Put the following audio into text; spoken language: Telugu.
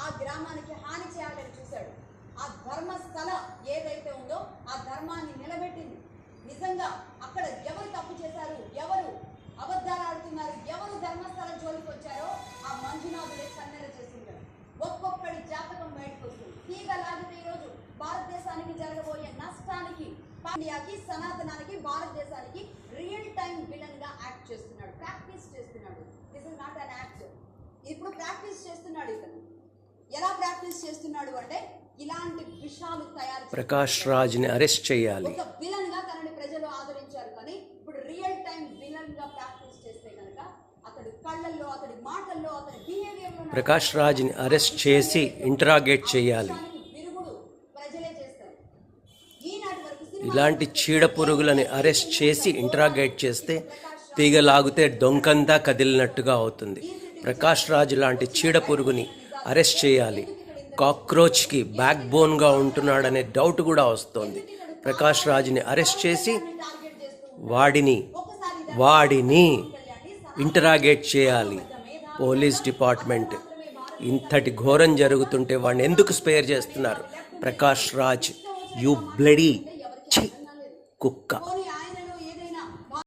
ఆ గ్రామానికి హాని చేయాలని చూశాడు. ఆ ధర్మస్థల ఏదైతే ఉందో ఆ ధర్మాన్ని నిలబెట్టింది. నిజంగా అక్కడ ఎవరు తప్పు చేశారు, ఎవరు అబద్ధాలు ఆడుతున్నారు, ఎవరు ధర్మస్థల జోలికి వచ్చారో ఆ మంజునాథుడే కన్నెర చేసింటారు. ఒక్కొక్కడి జాతకం బయటకు వస్తుంది. తీగ లాగితే ఈరోజు భారతదేశానికి జరగబోయే నష్టానికి, ఇండియాకి, సనాతనానికి, భారతదేశానికి రియల్ టైం విలన్ గా యాక్ట్ చేస్తున్నాడు, ప్రాక్టీస్ చేస్తున్నాడు. This is not an act. ఇప్పుడు ప్రాక్టీస్ చేస్తున్నాడు. ఇతను ఎలా ప్రాక్టీస్ చేస్తున్నాడు అంటే ఇలాంటి విషయాలు తయారు. ప్రకాష్ రాజ్ని అరెస్ట్ చేయాలి. ఒక విలన్ గా తనని ప్రజలు ఆదరించారు, కానీ ఇప్పుడు రియల్ టైం విలన్ గా ప్రాక్టీస్ చేస్తే కనుక అతడి కళ్ళల్లో, అతడి మాటల్లో, అతడి బిహేవియర్ లో ప్రకాష్ రాజ్ని అరెస్ట్ చేసి ఇంటరాగేట్ చేయాలి. ప్రజలే చేస్తారు. ఈనాటి వరకు ఇలాంటి చీడ పురుగులని అరెస్ట్ చేసి ఇంటరాగేట్ చేస్తే తీగ లాగితే డొంకంతా కదిలినట్టుగా అవుతుంది. ప్రకాష్ రాజ్ లాంటి చీడ పురుగుని అరెస్ట్ చేయాలి. కాక్రోచ్కి బ్యాక్ బోన్గా ఉంటున్నాడనే డౌట్ కూడా వస్తోంది. ప్రకాష్ రాజ్ని అరెస్ట్ చేసి వాడిని ఇంటరాగేట్ చేయాలి పోలీస్ డిపార్ట్మెంట్. ఇంతటి ఘోరం జరుగుతుంటే వాడిని ఎందుకు స్పేర్ చేస్తున్నారు? ప్రకాష్ రాజ్, యు బ్లడీ కుక్క.